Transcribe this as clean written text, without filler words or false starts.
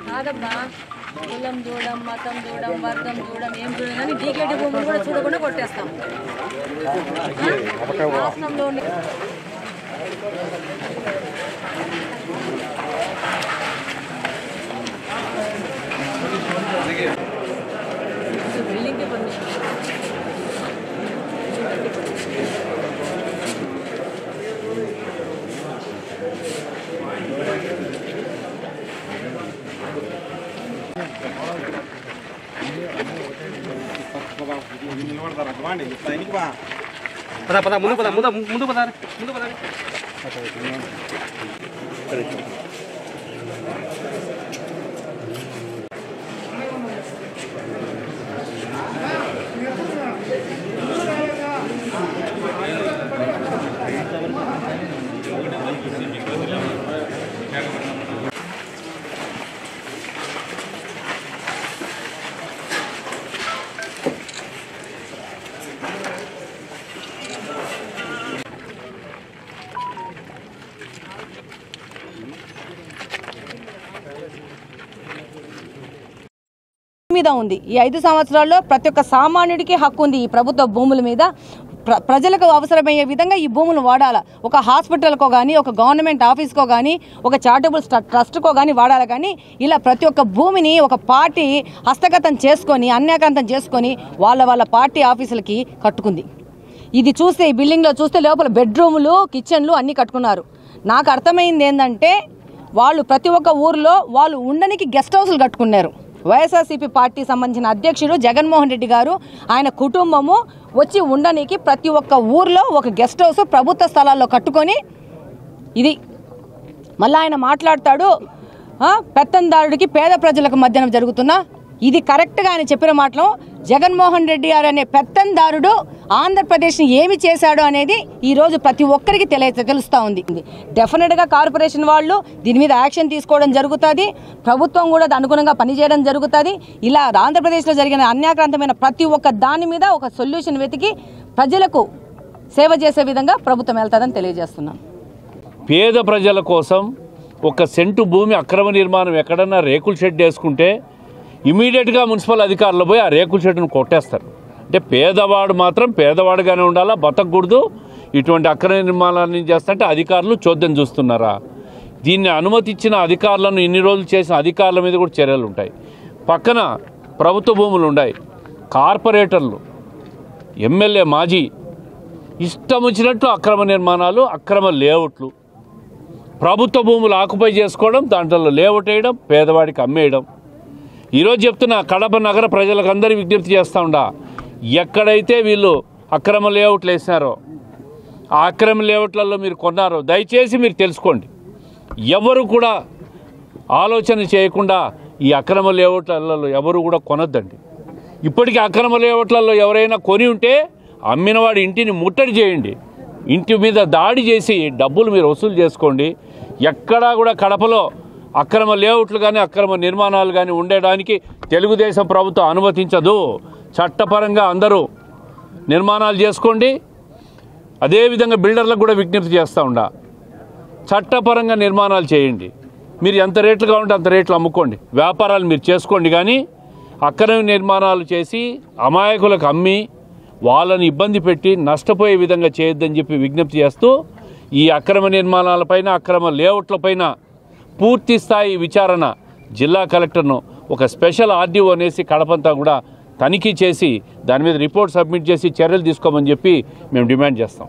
కాదబ్బా కులం చూడం మతం చూడం వర్గం చూడం ఏం చూడం కానీ డీకేటీ భూములు కూడా చూడకుండా కొట్టేస్తాం. రాష్ట్రంలోని బిల్డింగ్కి పర్మిషన్ పద పద ముందు పద ముందు ముందు పద ముందు పద. మీద ఉంది. ఈ 5 సంవత్సరాల్లో ప్రతి ఒక్క సామాన్యుడికి హక్కు ఉంది ఈ ప్రభుత్వ భూముల మీద. ప్రజలకు అవసరమయ్యే విధంగా ఈ భూములు వాడాలి. ఒక హాస్పిటల్కో కానీ, ఒక గవర్నమెంట్ ఆఫీస్కో కానీ, ఒక చారిటబుల్ ట్రస్ట్కో కానీ వాడాలి. కానీ ఇలా ప్రతి ఒక్క భూమిని ఒక పార్టీ హస్తగతం చేసుకొని, అన్యాక్రాంతం చేసుకొని వాళ్ళ పార్టీ ఆఫీసులకి కట్టుకుంది. ఇది చూస్తే ఈ బిల్డింగ్లో చూస్తే లోపల బెడ్రూములు, కిచెన్లు అన్నీ కట్టుకున్నారు. నాకు అర్థమైంది ఏంటంటే వాళ్ళు ప్రతి ఒక్క ఊర్లో వాళ్ళు ఉండడానికి గెస్ట్ హౌస్లు కట్టుకున్నారు. వైఎస్ఆర్సీపీ పార్టీ సంబంధించిన అధ్యక్షుడు జగన్మోహన్ రెడ్డి గారు ఆయన కుటుంబము వచ్చి ఉండడానికి ప్రతి ఒక్క ఊర్లో ఒక గెస్ట్ హౌస్ ప్రభుత్వ స్థలాల్లో కట్టుకొని ఇది మళ్ళీ ఆయన మాట్లాడతాడు పెత్తందారుడికి పేద ప్రజలకు మధ్యన జరుగుతున్న ఇది కరెక్ట్గా ఆయన చెప్పిన మాటలో జగన్మోహన్ రెడ్డి గారు అనే పెత్తందారుడు ఆంధ్రప్రదేశ్ని ఏమి చేశాడు అనేది ఈరోజు ప్రతి ఒక్కరికి తెలుస్తూ ఉంది. డెఫినెట్గా కార్పొరేషన్ వాళ్ళు దీని మీద యాక్షన్ తీసుకోవడం జరుగుతుంది. ప్రభుత్వం కూడా అనుగుణంగా పనిచేయడం జరుగుతుంది. ఇలా ఆంధ్రప్రదేశ్లో జరిగిన అన్యాక్రాంతమైన ప్రతి ఒక్క దాని మీద ఒక సొల్యూషన్ వెతికి ప్రజలకు సేవ చేసే విధంగా ప్రభుత్వం వెళ్తుందని తెలియజేస్తున్నాను. పేద ప్రజల కోసం ఒక సెంటు భూమి అక్రమ నిర్మాణం ఎక్కడన్నా రేకుల షెడ్ వేసుకుంటే ఇమీడియట్గా మున్సిపల్ అధికారులు పోయి ఆ రేకుల షెడ్ను కొట్టేస్తారు. అంటే పేదవాడు మాత్రం పేదవాడుగానే ఉండాలా, బతకూడదు. ఇటువంటి అక్రమ నిర్మాణాన్ని చేస్తుంటే అధికారులు చోద్యం చూస్తున్నారా? దీన్ని అనుమతించిన అధికారులను ఇన్ని రోజులు చేసిన అధికారుల మీద కూడా చర్యలు ఉంటాయి. పక్కన ప్రభుత్వ భూములు ఉన్నాయి, కార్పొరేటర్లు, ఎమ్మెల్యే, మాజీ ఇష్టం వచ్చినట్టు అక్రమ నిర్మాణాలు, అక్రమ లేఅవుట్లు, ప్రభుత్వ భూములు ఆక్యుపై చేసుకోవడం, దాంట్లో లేఅవుట్ వేయడం, పేదవాడికి అమ్మేయడం. ఈరోజు చెప్తున్నా కడప నగర ప్రజలకు అందరూ విజ్ఞప్తి చేస్తూ ఉండా, ఎక్కడైతే వీళ్ళు అక్రమ లేఅవుట్లు వేసినారో ఆ అక్రమ లేఅవుట్లలో మీరు కొన్నారో దయచేసి మీరు తెలుసుకోండి. ఎవరు కూడా ఆలోచన చేయకుండా ఈ అక్రమ లేఅవుట్లలో ఎవరు కూడా కొనొద్దండి. ఇప్పటికీ అక్రమ లేఅవుట్లలో ఎవరైనా కొని ఉంటే అమ్మినవాడి ఇంటిని ముట్టడి చేయండి, ఇంటి మీద దాడి చేసి డబ్బులు మీరు వసూలు చేసుకోండి. ఎక్కడా కూడా కడపలో అక్రమ లేఅవుట్లు కానీ అక్రమ నిర్మాణాలు కానీ ఉండడానికి తెలుగుదేశం ప్రభుత్వం అనుమతించదు. చట్టపరంగా అందరూ నిర్మాణాలు చేసుకోండి. అదేవిధంగా బిల్డర్లకు కూడా విజ్ఞప్తి చేస్తూ ఉండా, చట్టపరంగా నిర్మాణాలు చేయండి. మీరు ఎంత రేట్లు కావాలంటే అంత రేట్లు అమ్ముకోండి, వ్యాపారాలు మీరు చేసుకోండి. కానీ అక్రమ నిర్మాణాలు చేసి అమాయకులకు అమ్మి వాళ్ళని ఇబ్బంది పెట్టి నష్టపోయే విధంగా చేయొద్దని చెప్పి విజ్ఞప్తి చేస్తూ ఈ అక్రమ నిర్మాణాలపైన, అక్రమ లేఅవుట్లపైన పూర్తి స్థాయి విచారణ జిల్లా కలెక్టర్ను ఒక స్పెషల్ ఆర్డీఓ అనేసి కడపంతా కూడా తనిఖీ చేసి దాని మీద రిపోర్ట్ సబ్మిట్ చేసి చర్యలు తీసుకోమని చెప్పి మేము డిమాండ్ చేస్తాం.